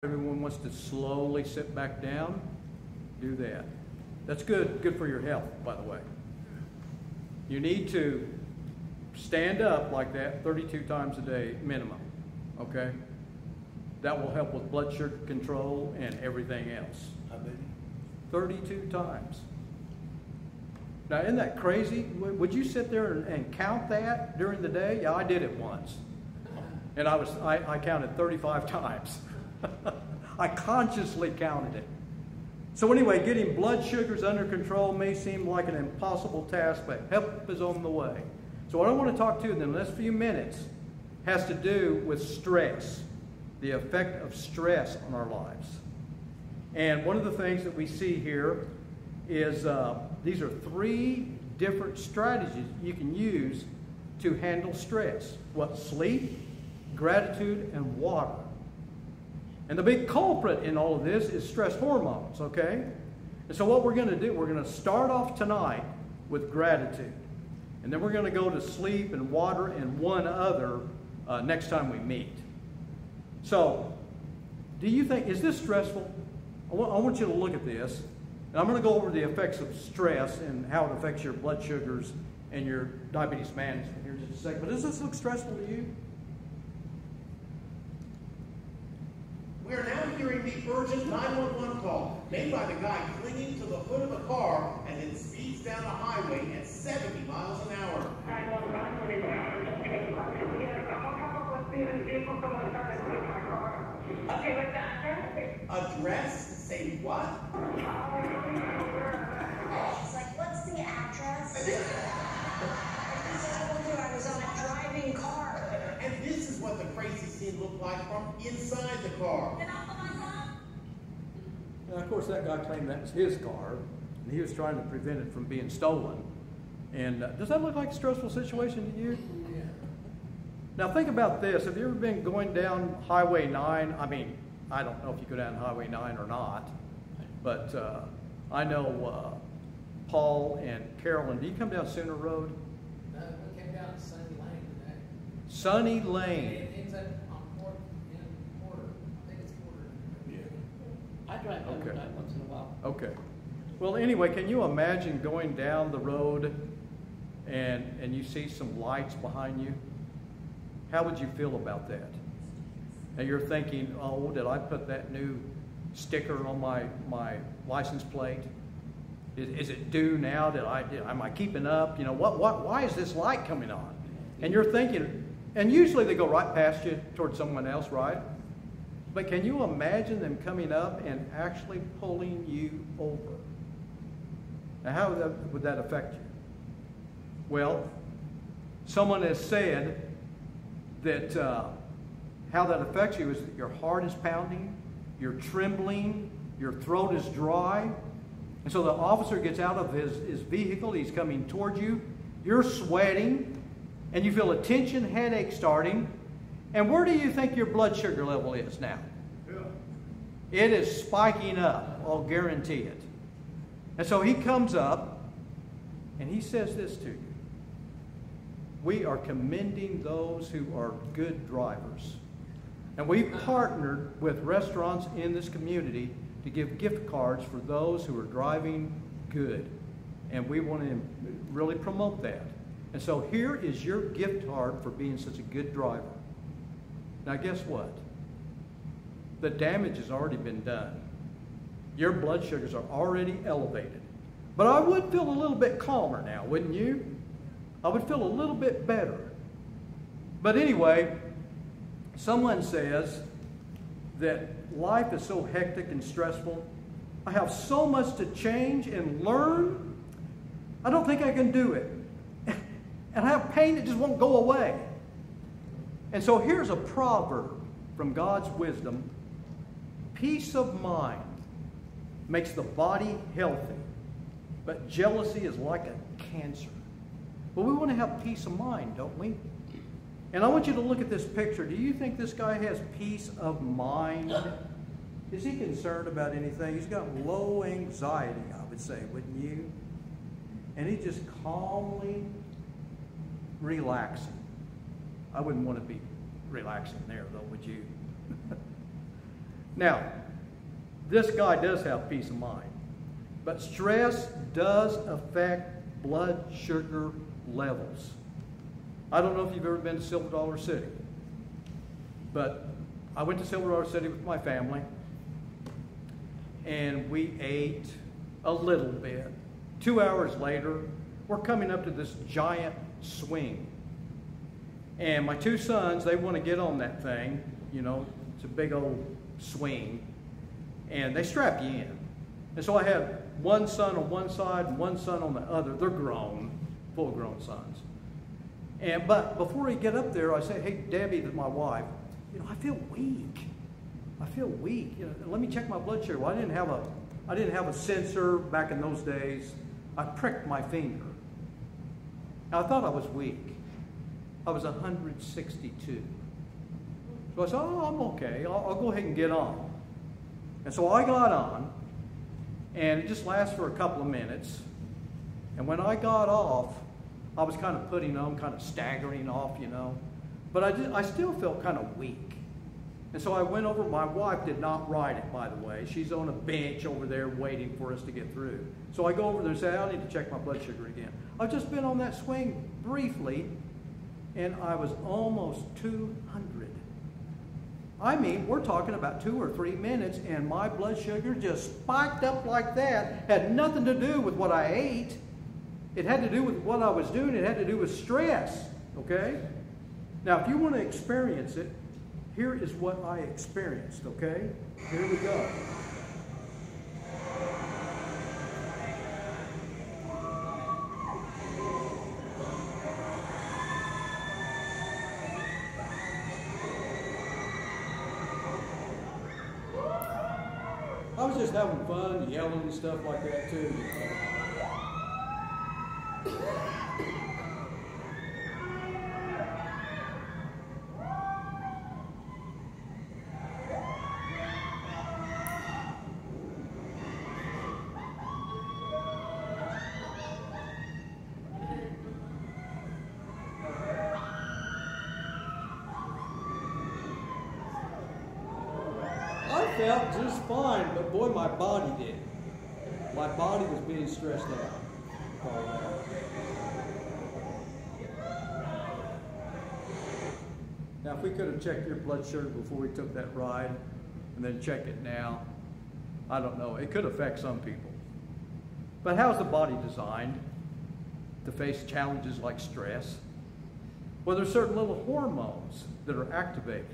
Everyone wants to slowly sit back down. Do that. That's good for your health, by the way. You need to stand up like that 32 times a day minimum, okay? That will help with blood sugar control and everything else. How many? 32 times. Now, isn't that crazy? Would you sit there and count that during the day? Yeah, I did it once. And I counted 35 times. I consciously counted it. So anyway, getting blood sugars under control may seem like an impossible task, but help is on the way. So what I want to talk to you in the next few minutes has to do with stress, the effect of stress on our lives. And one of the things that we see here is these are 3 different strategies you can use to handle stress. What? Sleep, gratitude, and water. And the big culprit in all of this is stress hormones, okay? And so what we're going to do, we're going to start off tonight with gratitude. And then we're going to go to sleep and water and one other next time we meet. So, do you think, is this stressful? I want you to look at this. And I'm going to go over the effects of stress and how it affects your blood sugars and your diabetes management here in just a second. But does this look stressful to you? We are now hearing the urgent 911 call made by the guy clinging to the hood of a car and then speeds down the highway at 70 miles an hour. Address? Say what? She's like, what's the address? I was on a driving car. And this is what the crazy scene looked like from inside the car. And of course, that guy claimed that was his car, and he was trying to prevent it from being stolen. And does that look like a stressful situation to you? Yeah. Now think about this. Have you ever been going down Highway 9? I mean, I don't know if you go down Highway 9 or not, but I know Paul and Carolyn. Do you come down Sooner Road? No, we came down Sunny Lane today. Sunny Lane. It ends up on Porter. I think it's Porter. I drive down Okay. that once in a while. Okay. Well, anyway, can you imagine going down the road and you see some lights behind you? How would you feel about that? And you're thinking, oh, did I put that new sticker on my license plate? Is it due now? Am I keeping up? You know, why is this light coming on? And you're thinking, and usually they go right past you towards someone else, right? But can you imagine them coming up and actually pulling you over? Now, how would that affect you? Well, someone has said that how that affects you is that your heart is pounding, you're trembling, your throat is dry. And so the officer gets out of his vehicle, he's coming toward you, you're sweating, and you feel a tension headache starting. And where do you think your blood sugar level is now? Yeah. It is spiking up, I'll guarantee it. And so he comes up and he says this to you. We are commending those who are good drivers. And we've partnered with restaurants in this community to give gift cards for those who are driving good. And we want to really promote that. And so here is your gift card for being such a good driver. Now guess what? The damage has already been done. Your blood sugars are already elevated. But I would feel a little bit calmer now, wouldn't you? I would feel a little bit better. But anyway, someone says that life is so hectic and stressful. I have so much to change and learn. I don't think I can do it. And I have pain that just won't go away. And so here's a proverb from God's wisdom. Peace of mind makes the body healthy, but jealousy is like a cancer. But we want to have peace of mind, don't we? And I want you to look at this picture. Do you think this guy has peace of mind? Is he concerned about anything? He's got low anxiety, I would say, wouldn't you? And he's just calmly relaxing. I wouldn't want to be relaxing there, though, would you? Now, this guy does have peace of mind, but stress does affect blood sugar levels. I don't know if you've ever been to Silver Dollar City, but I went to Silver Dollar City with my family, and we ate a little bit. 2 hours later, we're coming up to this giant swing. And my two sons, they want to get on that thing. You know, it's a big old swing. And they strap you in. And so I have one son on one side and one son on the other. They're grown, full-grown sons. But before we get up there, I say, hey, Debbie, my wife, you know, I feel weak. I feel weak. You know, let me check my blood sugar. Well, I didn't have a sensor back in those days. I pricked my finger. Now, I thought I was weak. I was 162. So I said, oh, I'm okay. I'll go ahead and get on. And so I got on, and it just lasts for a couple of minutes. And when I got off, I was kind of putting on, kind of staggering off, you know. But I still felt kind of weak. And so I went over. My wife did not ride it, by the way. She's on a bench over there waiting for us to get through. So I go over there and say, I need to check my blood sugar again. I've just been on that swing briefly, and I was almost 200. I mean, we're talking about 2 or 3 minutes, and my blood sugar just spiked up like that. Had nothing to do with what I ate. It had to do with what I was doing. It had to do with stress, okay? Now, if you want to experience it, here is what I experienced, okay? Here we go. I was just having fun, yelling and stuff like that too. I felt just fine, but boy, my body did. My body was being stressed out. Now, if we could have checked your blood sugar before we took that ride, and then check it now, I don't know. It could affect some people. But how's the body designed to face challenges like stress? Well, there's certain little hormones that are activated.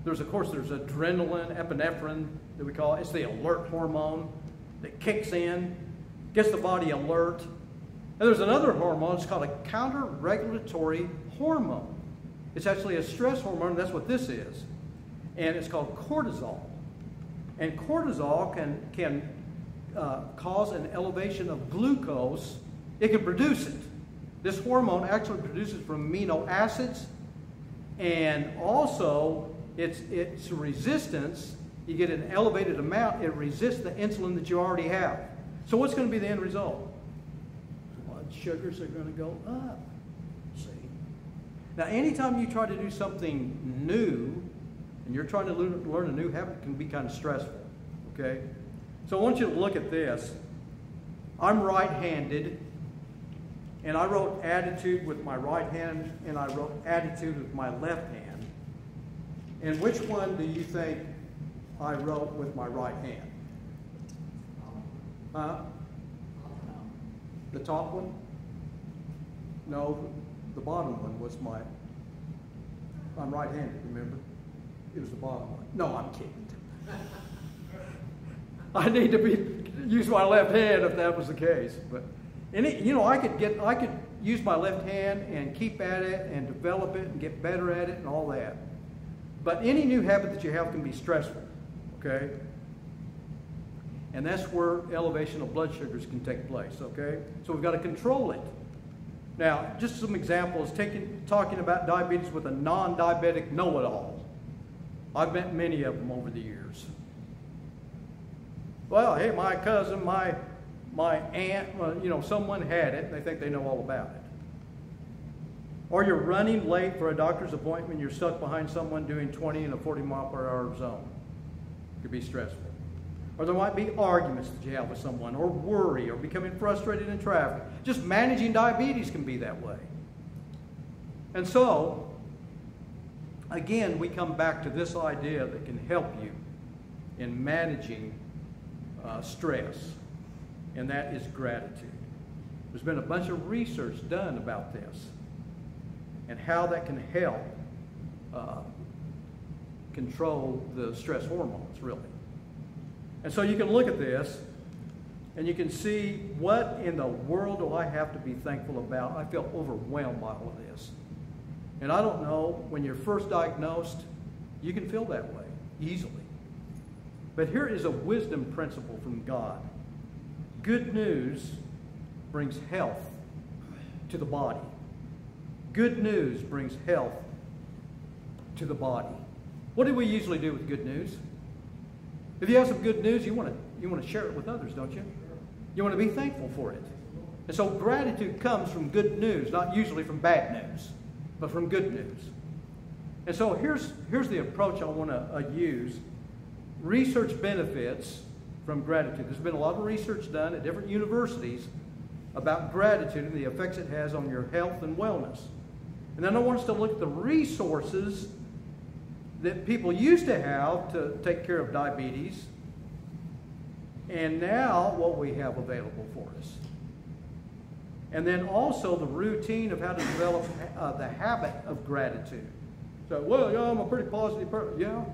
There's adrenaline, epinephrine that we call it. It's the alert hormone that kicks in, gets the body alert. And there's another hormone, it's called a counter-regulatory hormone. It's actually a stress hormone, and that's what this is. And it's called cortisol. And cortisol can cause an elevation of glucose. It can produce it. This hormone actually produces from amino acids, and also its resistance, you get an elevated amount, it resists the insulin that you already have. So what's going to be the end result? Blood sugars are going to go up. See? Now, anytime you try to do something new, and you're trying to learn a new habit, it can be kind of stressful. Okay? So I want you to look at this. I'm right-handed, and I wrote attitude with my right hand, and I wrote attitude with my left hand. And which one do you think I wrote with my right hand? Huh? The top one? No, the bottom one was I'm right-handed, remember? It was the bottom one. No, I'm kidding. I need to use my left hand if that was the case. But I could use my left hand and keep at it and develop it and get better at it and all that. But any new habit that you have can be stressful, okay? And that's where elevation of blood sugars can take place, okay? So we've got to control it. Now, just some examples, talking about diabetes with a non-diabetic know-it-all. I've met many of them over the years. Well, hey, my cousin, my aunt, someone had it, and they think they know all about it. Or you're running late for a doctor's appointment, you're stuck behind someone doing 20 in a 40-mile-per-hour zone. could be stressful. Or there might be arguments that you have with someone, or worry, or becoming frustrated in traffic. Just managing diabetes can be that way. And so, again, we come back to this idea that can help you in managing stress, and that is gratitude. There's been a bunch of research done about this and how that can help control the stress hormones, really. And so you can look at this and you can see, what in the world do I have to be thankful about? I feel overwhelmed by all of this. And I don't know, when you're first diagnosed, you can feel that way easily. But here is a wisdom principle from God. Good news brings health to the body. Good news brings health to the body. What do we usually do with good news? If you have some good news, you want to share it with others, don't you? You want to be thankful for it. And so gratitude comes from good news, not usually from bad news, but from good news. And so here's the approach I want to use. Research benefits from gratitude. There's been a lot of research done at different universities about gratitude and the effects it has on your health and wellness. And then I want us to look at the resources that people used to have to take care of diabetes, and now what we have available for us. And then also the routine of how to develop the habit of gratitude. So, well, yeah, I'm a pretty positive person. Yeah.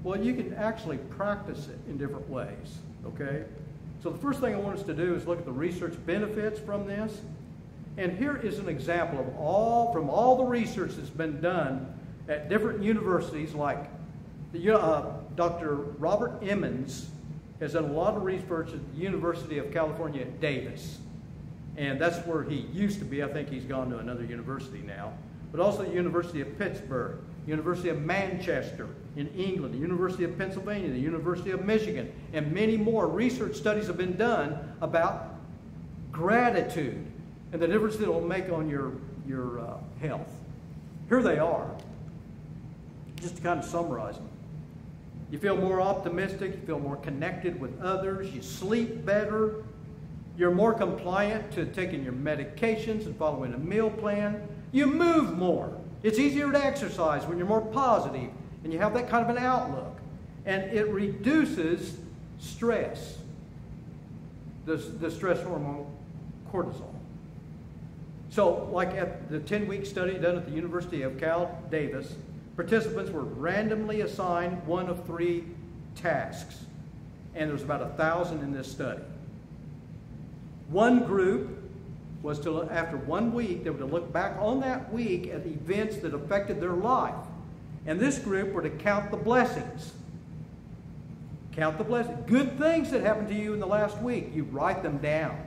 Well, you can actually practice it in different ways, okay? So the first thing I want us to do is look at the research benefits from this. And here is an example of all the research that's been done at different universities, like Dr. Robert Emmons has done a lot of research at the University of California at Davis. And that's where he used to be. I think he's gone to another university now. But also the University of Pittsburgh, University of Manchester in England, the University of Pennsylvania, the University of Michigan, and many more research studies have been done about gratitude and the difference that it will make on your health. Here they are, just to kind of summarize them. You feel more optimistic, you feel more connected with others, you sleep better, you're more compliant to taking your medications and following a meal plan, you move more. It's easier to exercise when you're more positive and you have that kind of an outlook. And it reduces stress, the stress hormone cortisol. So, like at the 10-week study done at the University of Cal Davis, participants were randomly assigned one of 3 tasks. And there was about 1,000 in this study. One group was to, after 1 week, they were to look back on that week at events that affected their life. And this group were to count the blessings. Count the blessings. Good things that happened to you in the last week. You write them down.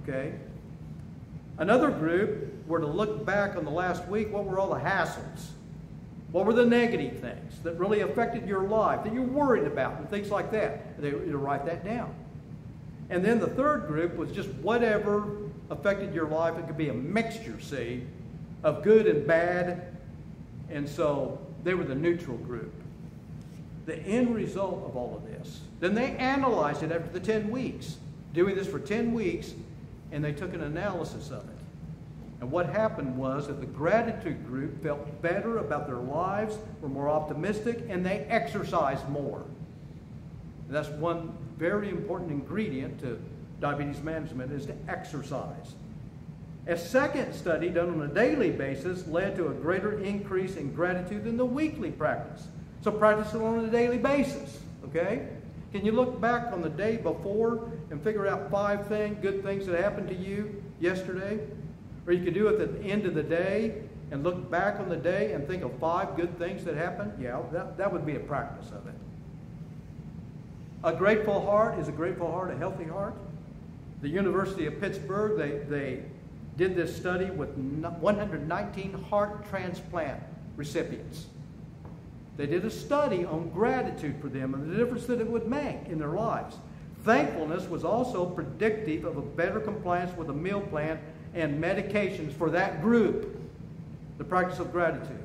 Okay? Another group were to look back on the last week. What were all the hassles? What were the negative things that really affected your life, that you're worried about, and things like that? They were to write that down. And then the third group was just whatever affected your life. It could be a mixture, see, of good and bad. And so they were the neutral group. The end result of all of this. Then they analyzed it after the 10 weeks, doing this for 10 weeks, and they took an analysis of it. And what happened was that the gratitude group felt better about their lives, were more optimistic, and they exercised more. And that's one very important ingredient to diabetes management, is to exercise. A second study done on a daily basis led to a greater increase in gratitude than the weekly practice. So practice it on a daily basis, okay? Can you look back on the day before and figure out 5 good things that happened to you yesterday? Or you could do it at the end of the day and look back on the day and think of 5 good things that happened. Yeah, that would be a practice of it. A grateful heart is a grateful heart, a healthy heart. The University of Pittsburgh, they did this study with 119 heart transplant recipients. They did a study on gratitude for them and the difference that it would make in their lives. Thankfulness was also predictive of a better compliance with a meal plan and medications for that group. The practice of gratitude.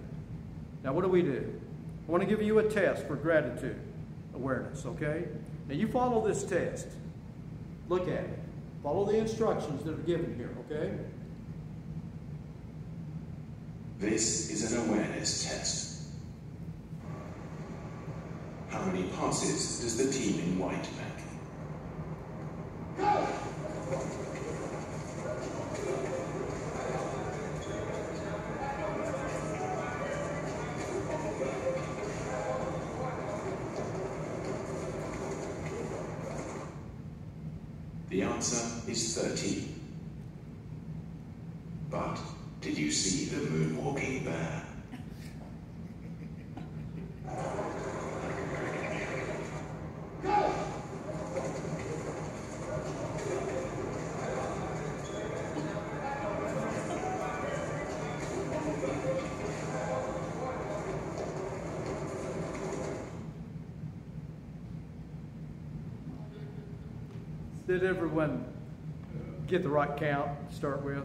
Now, what do? I want to give you a test for gratitude. awareness, okay? Now you follow this test. Look at it. Follow the instructions that are given here, okay? This is an awareness test. How many passes does the team in white make? Go! The answer is 13. But did you see the moonwalking bear? Go! Did everyone get the right count to start with?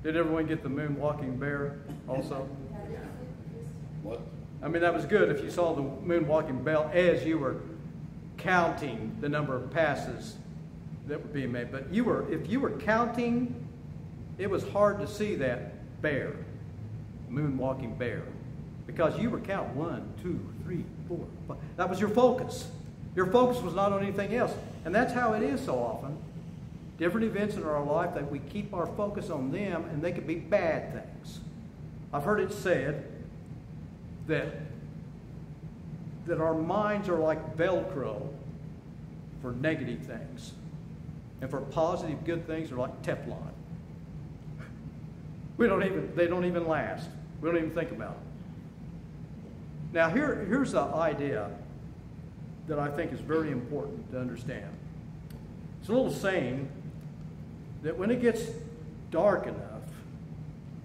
Did everyone get the moonwalking bear also? What? I mean, that was good if you saw the moonwalking bell as you were counting the number of passes that were being made. But if you were counting, it was hard to see that bear, moonwalking bear, because you were counting 1, 2, 3, 4, 5. That was your focus. Your focus was not on anything else. And that's how it is so often. Different events in our life that we keep our focus on them, and they could be bad things. I've heard it said that our minds are like Velcro for negative things, and for positive, good things are like Teflon. They don't even last. We don't even think about them. Now here's the idea that I think is very important to understand. It's a little saying that when it gets dark enough,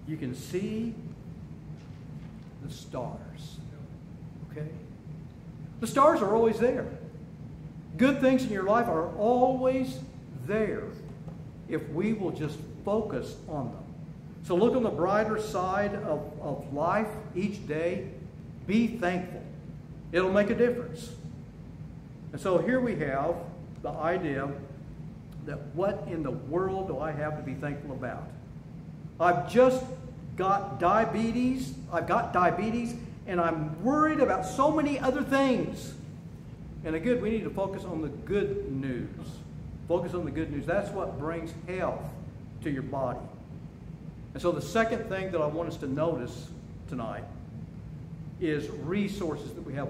you can see the stars. Okay? The stars are always there. Good things in your life are always there if we will just focus on them. So look on the brighter side of life each day. Be thankful. It'll make a difference. And so here we have the idea that what in the world do I have to be thankful about? I've just got diabetes. And I'm worried about so many other things. And we need to focus on the good news. Focus on the good news. That's what brings health to your body. And so the second thing that I want us to notice tonight is resources that we have